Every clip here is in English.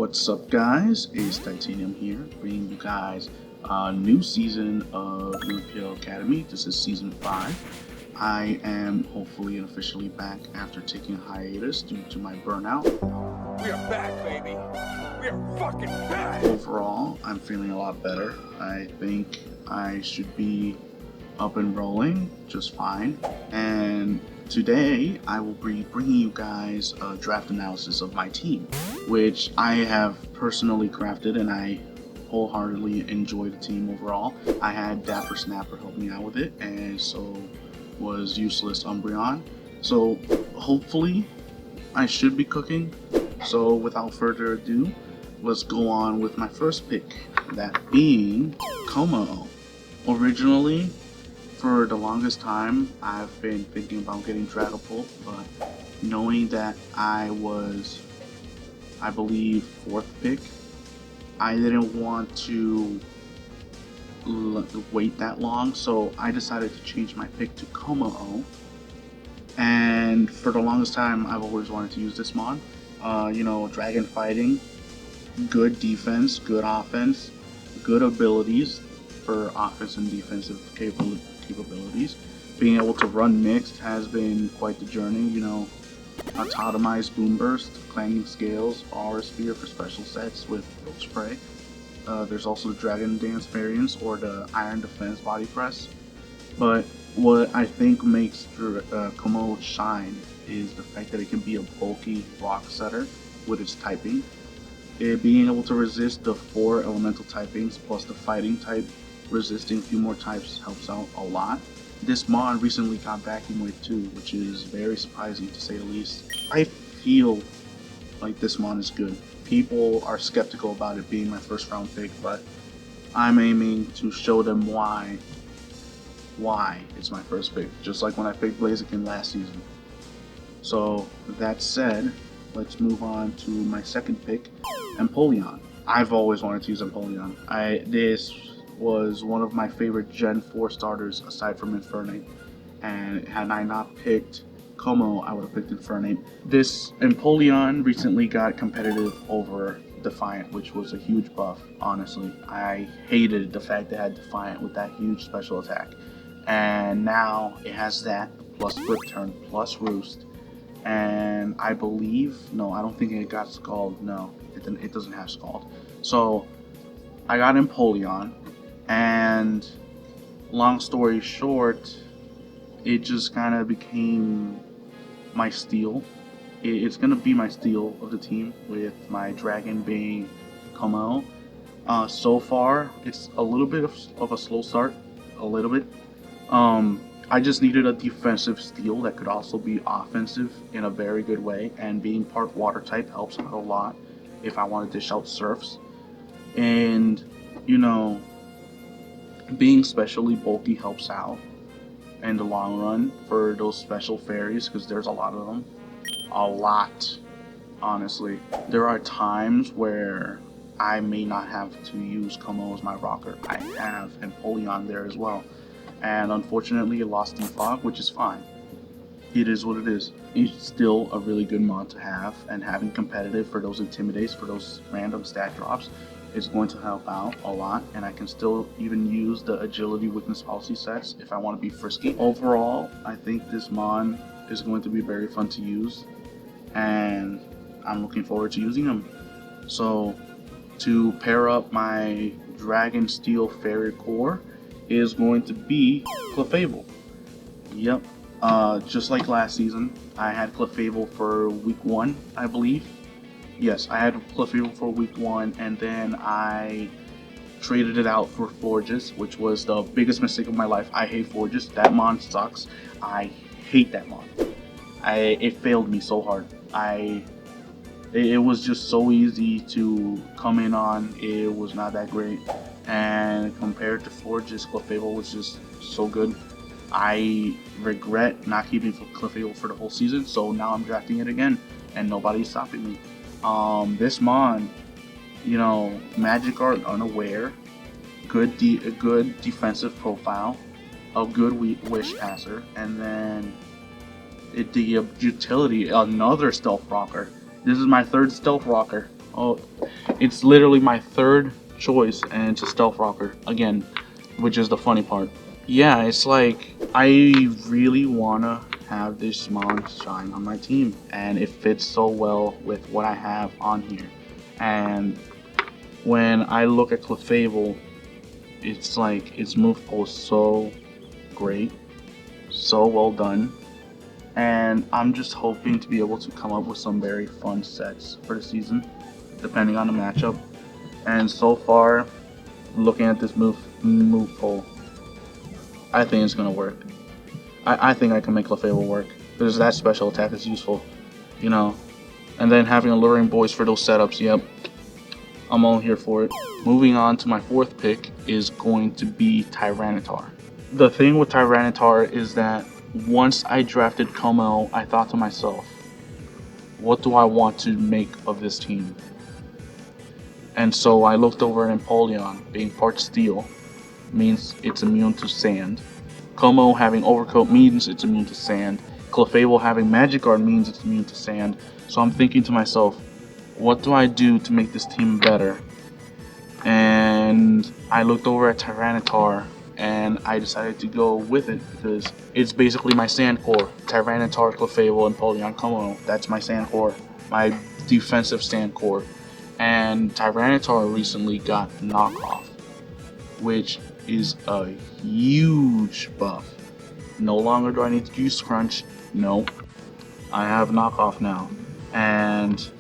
What's up, guys? AceTitanium here, bringing you guys a new season of UNPL Academy. This is season 5. I am hopefully and officially back after taking a hiatus due to my burnout. We are back, baby. We are fucking back. Overall, I'm feeling a lot better. I think I should be up and rolling just fine. And today, I will be bringing you guys a draft analysis of my team, which I have personally crafted, and I wholeheartedly enjoy the team overall. I had Dapper Snapper help me out with it, and so was Useless Umbreon. So hopefully, I should be cooking. So without further ado, let's go on with my first pick, that being Kommo-o. Originally, for the longest time, I've been thinking about getting Dragapult, but knowing that I was, I believe, 4th pick, I didn't want to wait that long, so I decided to change my pick to Kommo-o. And for the longest time, I've always wanted to use this mon. Dragon fighting, good defense, good offense, good abilities for offense and defensive capabilities. Being able to run mixed has been quite the journey. Autotomized Boom Burst, Clanging Scales, Aura Sphere for special sets with Roach Spray. There's also the Dragon Dance variants or the Iron Defense Body Press. But what I think makes Kommo-o shine is the fact that it can be a bulky rock setter with its typing. It being able to resist the 4 elemental typings plus the fighting type, resisting a few more types helps out a lot. This mon recently got vacuum weight too, which is very surprising to say the least. I feel like this mon is good. People are skeptical about it being my first round pick, but I'm aiming to show them why it's my first pick, just like when I picked Blaziken last season. So that said, let's move on to my second pick, Empoleon. I've always wanted to use Empoleon. This was one of my favorite Gen 4 starters aside from Infernape, and had I not picked Kommo-o, I would have picked Infernape. This Empoleon recently got competitive over Defiant, which was a huge buff, honestly. I hated the fact that it had Defiant with that huge special attack, and now it has that plus Flip Turn plus Roost, and I don't think it got Scald. No, it doesn't have Scald. So I got Empoleon, and long story short, it just kind of became my steal. It's going to be my steal of the team, with my dragon being Kommo-o. So far, it's a little bit of a slow start, a little bit. I just needed a defensive steal that could also be offensive in a very good way, and being part water type helps out a lot if I want to dish out surfs. And, being specially bulky helps out in the long run for those special fairies, because there's a lot of them. A lot, honestly. There are times where I may not have to use Kommo-o as my rocker. I have Empoleon there as well. And unfortunately, it lost Defog, which is fine. It is what it is. It's still a really good mod to have, and having competitive for those intimidates, for those random stat drops, is going to help out a lot, and I can still even use the agility weakness policy sets if I want to be frisky. Overall, I think this mon is going to be very fun to use, and I'm looking forward to using them. So to pair up my Dragon Steel Fairy Core is going to be Clefable. Yep, just like last season, I had Clefable for week 1, I believe. Yes, I had Clefable for week 1, and then I traded it out for Forges, which was the biggest mistake of my life. I hate Forges. That mon sucks. I hate that mon. It failed me so hard. It was just so easy to come in on. It was not that great. And compared to Forges, Clefable was just so good. I regret not keeping Clefable for the whole season, so now I'm drafting it again, and nobody's stopping me. This mon, Magic Art Unaware, good defensive profile, a good Wish Passer, and then the utility, another Stealth Rocker. This is my 3rd Stealth Rocker. Oh, it's literally my third choice, and it's a stealth rocker again, which is the funny part. Yeah, it's like I really wanna have this Mon shine on my team, and it fits so well with what I have on here. And when I look at Clefable, it's like its move pool is so great, so well done, and I'm just hoping to be able to come up with some very fun sets for the season, depending on the matchup. And so far, looking at this move pool, I think it's gonna work. I think I can make Clefable work because that special attack is useful, you know. And then having alluring voice for those setups, yep, I'm all here for it. Moving on to my fourth pick is going to be Tyranitar. The thing with Tyranitar is that once I drafted Kommo-o, I thought to myself, what do I want to make of this team? And so I looked over at Empoleon, being part steel, means it's immune to sand. Kommo having overcoat means it's immune to sand. Clefable having magic guard means it's immune to sand. So I'm thinking to myself, what do I do to make this team better? And I looked over at Tyranitar and I decided to go with it because it's basically my sand core. Tyranitar, Clefable, and Empoleon Kommo-o. That's my sand core, my defensive sand core. And Tyranitar recently got knockoff, which is a huge buff. No longer do I need to use Crunch. Nope. I have knockoff now. And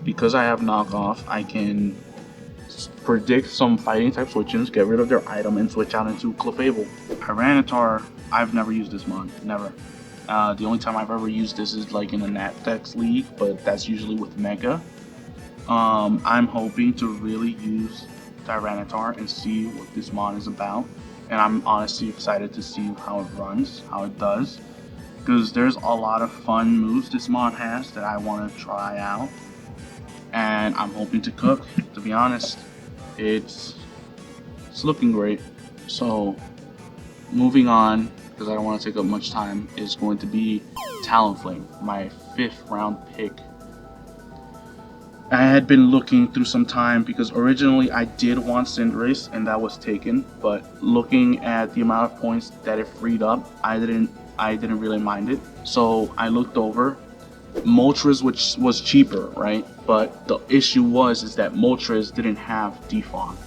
because I have knockoff, I can predict some fighting type switch-ins, get rid of their item, and switch out into Clefable. Tyranitar, I've never used this mon. Never. The only time I've ever used this is like in a Naptex League, but that's usually with Mega. I'm hoping to really use Tyranitar and see what this mon is about, and I'm honestly excited to see how it runs, how it does, because there's a lot of fun moves this mon has that I want to try out, and I'm hoping to cook. To be honest, it's looking great. So moving on, because I don't want to take up much time, is going to be Talonflame, my 5th round pick. I had been looking through some time because originally I did want Cinderace and that was taken, but looking at the amount of points that it freed up, I didn't really mind it. So I looked over Moltres, which was cheaper, right? But the issue is that Moltres didn't have Defog.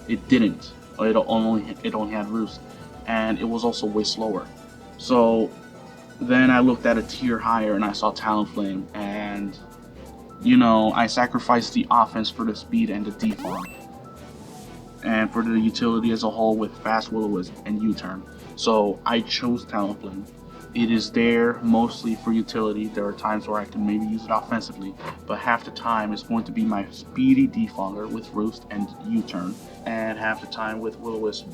It didn't. It only had Roost, and it was also way slower. So then I looked at a tier higher and I saw Talonflame, and you know, I sacrificed the offense for the speed and the defog, and for the utility as a whole with fast Will-O-Wisp and U-turn. So I chose Talonflame. It is there mostly for utility. There are times where I can maybe use it offensively, but half the time it's going to be my speedy defogger with Roost and U-turn, and half the time with Will-O-Wisp.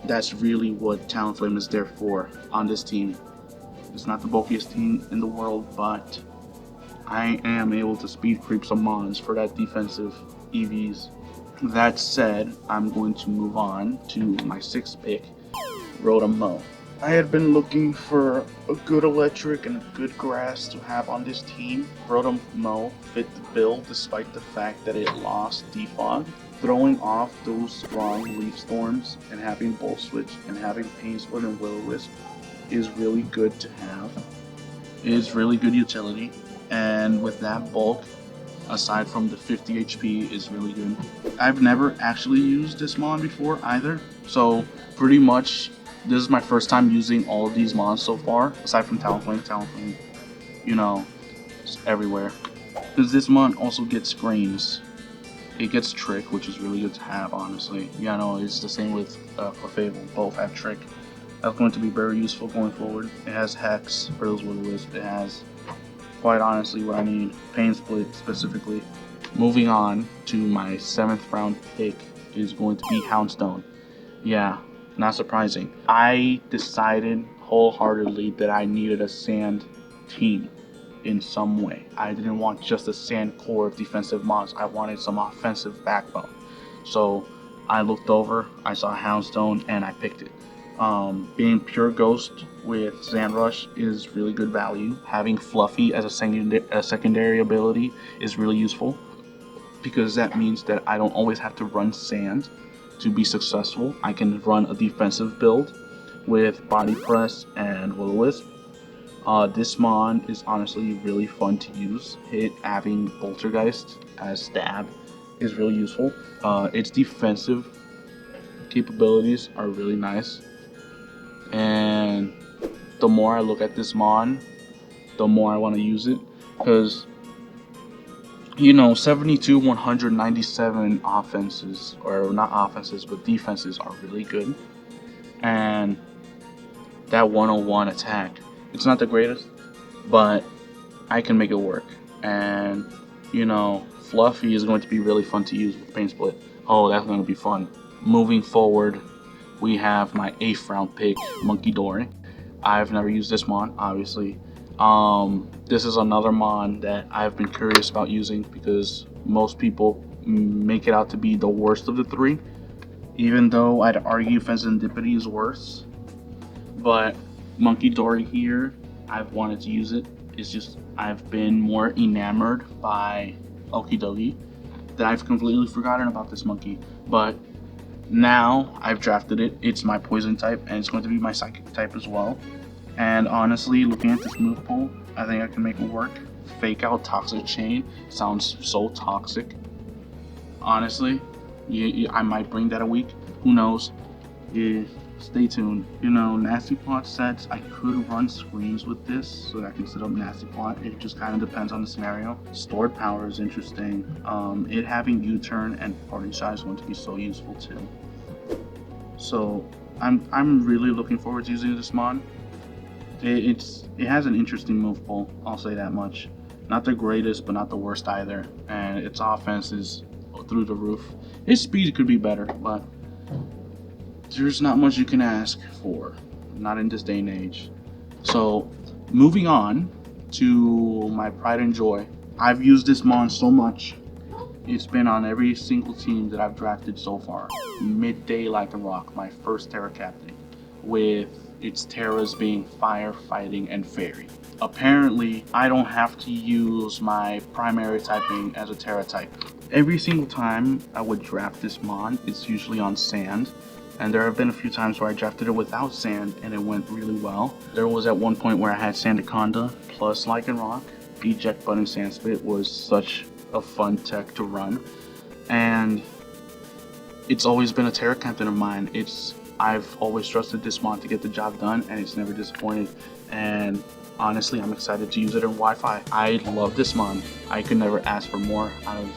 That's really what Talonflame is there for on this team. It's not the bulkiest team in the world, but I am able to speed creep some mons for that defensive EVs. That said, I'm going to move on to my 6th pick, Rotom-Mow. I had been looking for a good electric and a good grass to have on this team. Rotom-Mow fit the bill despite the fact that it lost Defog. Throwing off those strong Leaf Storms and having Volt Switch and having Pain Split and Will-O-Wisp is really good to have. It is really good utility. And with that bulk, aside from the 50 HP, is really good. I've never actually used this mon before either, so pretty much this is my first time using all of these mons so far, aside from Talonflame, you know, it's everywhere. Because this mon also gets Screams. It gets Trick, which is really good to have, honestly. Yeah, no, it's the same with Clefable, both have Trick. That's going to be very useful going forward. It has Hex for those Will-O-Wisp. It has, quite honestly, what I need, Pain Split specifically. Moving on to my 7th round pick is going to be Houndstone. Yeah, not surprising. I decided wholeheartedly that I needed a sand team in some way. I didn't want just a sand core of defensive mons. I wanted some offensive backbone. So I looked over, I saw Houndstone, and I picked it. Being pure ghost with Sand Rush is really good value. Having Fluffy as a secondary ability is really useful. because that means that I don't always have to run sand to be successful. I can run a defensive build with body press and will-o-wisp. This mon is honestly really fun to use. Having Poltergeist as stab is really useful. Its defensive capabilities are really nice, and the more I look at this mon, the more I want to use it, because 72, 197 offenses, or not offenses, but defenses are really good, and that 101 attack, it's not the greatest, but I can make it work. And Fluffy is going to be really fun to use with Pain Split. Oh, that's going to be fun. Moving forward, we have my 8th round pick, Monkey Dory. I've never used this mon, obviously. This is another mon that I've been curious about using because most people make it out to be the worst of the three, even though I'd argue Fezandipity is worse. But Monkey Dory here, I've wanted to use it. It's just I've been more enamored by Okidogi that I've completely forgotten about this monkey. But now I've drafted it. It's my poison type, and it's going to be my psychic type as well. And honestly, looking at this move pool, I think I can make it work. Fake out Toxic Chain sounds so toxic. Honestly, I might bring that a week. Who knows? Yeah, stay tuned. Nasty Plot sets, I could run Screams with this so that I can set up Nasty Plot. It just kind of depends on the scenario. Stored Power is interesting. It having U-turn and Party Shot is going to be so useful too. So I'm really looking forward to using this mon. It has an interesting move pool, I'll say that much. Not the greatest, but not the worst either. And its offense is through the roof. Its speed could be better, but there's not much you can ask for, not in this day and age. So, moving on to my pride and joy. I've used this mon so much. It's been on every single team that I've drafted so far. Midday Lycanroc, my first Terra captain, with its Terras being Fire, Fighting, and Fairy. Apparently, I don't have to use my primary typing as a Terra type. Every single time I would draft this mon, it's usually on sand. And there have been a few times where I drafted it without sand and it went really well. There was at one point where I had Sandaconda plus Lycanroc. Eject Button Sandspit was such a fun tech to run. And it's always been a Terra captain of mine. I've always trusted this mon to get the job done, and it's never disappointed. And honestly, I'm excited to use it in Wi-Fi. I love this mon. I could never ask for more out of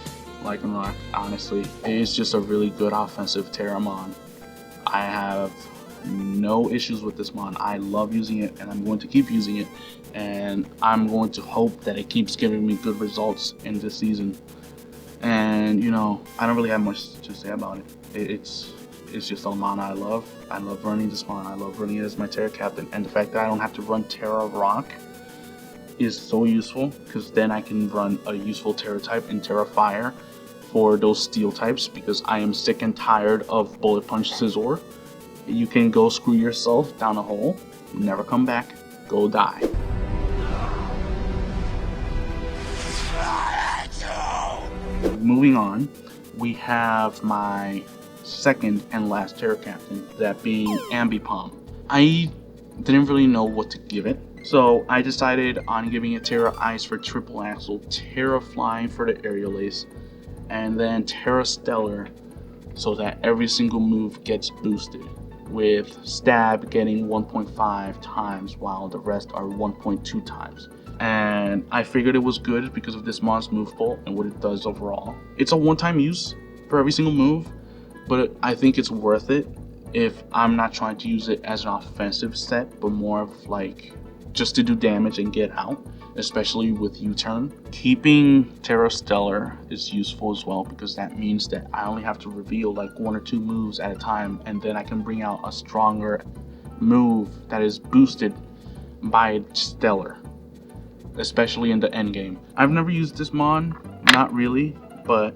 Lycanroc, honestly. It's just a really good offensive Terra mon. I have no issues with this mon. I love using it, and I'm going to keep using it. And I'm going to hope that it keeps giving me good results in this season. And, I don't really have much to say about it. It's just a mon I love. I love running this mon. I love running it as my Terra captain. And the fact that I don't have to run Terra Rock is so useful, because then I can run a useful Terra type in Terra Fire for those steel types, because I am sick and tired of Bullet Punch Scizor. You can go screw yourself down a hole, never come back, go die. Moving on, we have my second and last Terra captain, that being Ambipom. I didn't really know what to give it, so I decided on giving it Terra Ice for triple axle, Terra Flying for the aerial ace, and then Terra Stellar so that every single move gets boosted, with stab getting 1.5 times while the rest are 1.2 times. And I figured it was good because of this mon's move pool and what it does overall. It's a one-time use for every single move, but I think it's worth it if I'm not trying to use it as an offensive set, but more of like just to do damage and get out, especially with U-turn. Keeping Terra Stellar is useful as well, because that means that I only have to reveal like 1 or 2 moves at a time, and then I can bring out a stronger move that is boosted by Stellar, especially in the end game. I've never used this mon, not really, but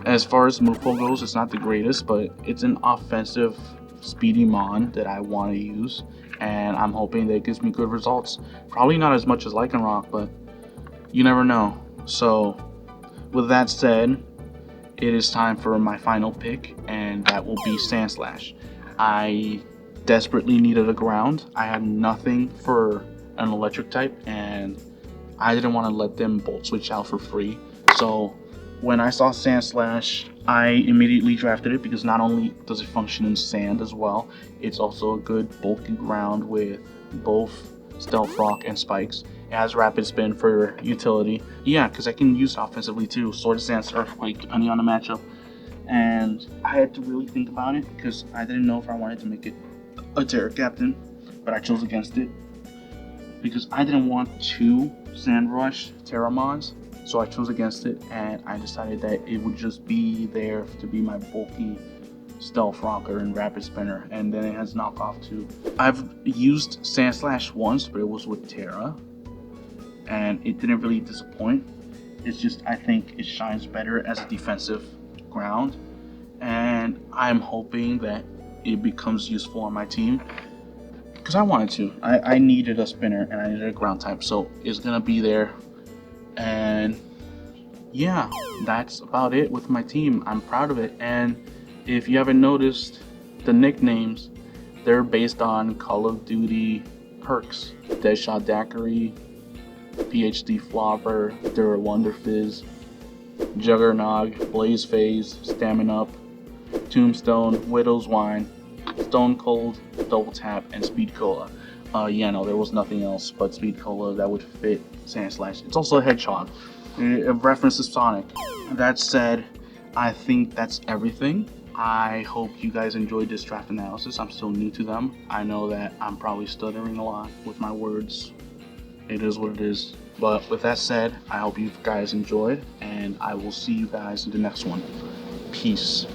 as far as move pool goes, it's not the greatest, but it's an offensive speedy mon that I want to use, and I'm hoping that it gives me good results. Probably not as much as Lycanroc, but you never know. So with that said, it is time for my final pick, and that will be Sandslash. I desperately needed a ground. I had nothing for an electric type, and I didn't want to let them bolt switch out for free. So when I saw Sandslash, I immediately drafted it because not only does it function in sand as well, it's also a good bulky ground with both Stealth Rock and Spikes. It has Rapid Spin for utility. Yeah, because I can use it offensively too. Sword of Stance, Earthquake, depending on the matchup. And I had to really think about it because I didn't know if I wanted to make it a Terror Captain, but I chose against it because I didn't want 2 Sand Rush Terramons. So I chose against it, and I decided that it would just be there to be my bulky Stealth Rocker and Rapid Spinner, and then it has knockoff too. I've used Sandslash once, but it was with Terra, and it didn't really disappoint. It's just I think it shines better as a defensive ground, and I'm hoping that it becomes useful on my team because I wanted to. I needed a spinner and I needed a ground type, so it's gonna be there. And yeah, that's about it with my team. I'm proud of it. And if you haven't noticed, the nicknames, they're based on Call of Duty perks. Deadshot Daiquiri, PhD Flopper, Dura Wonder Fizz, Juggernog, Blaze Phase, Stamina Up, Tombstone, Widow's Wine, Stone Cold, Double Tap, and Speed Cola. Yeah, no, there was nothing else but Speed Cola that would fit Sandslash. It's also a Hedgehog. It references Sonic. That said, I think that's everything. I hope you guys enjoyed this draft analysis. I'm still new to them. I know that I'm probably stuttering a lot with my words. It is what it is. But with that said, I hope you guys enjoyed, and I will see you guys in the next one. Peace.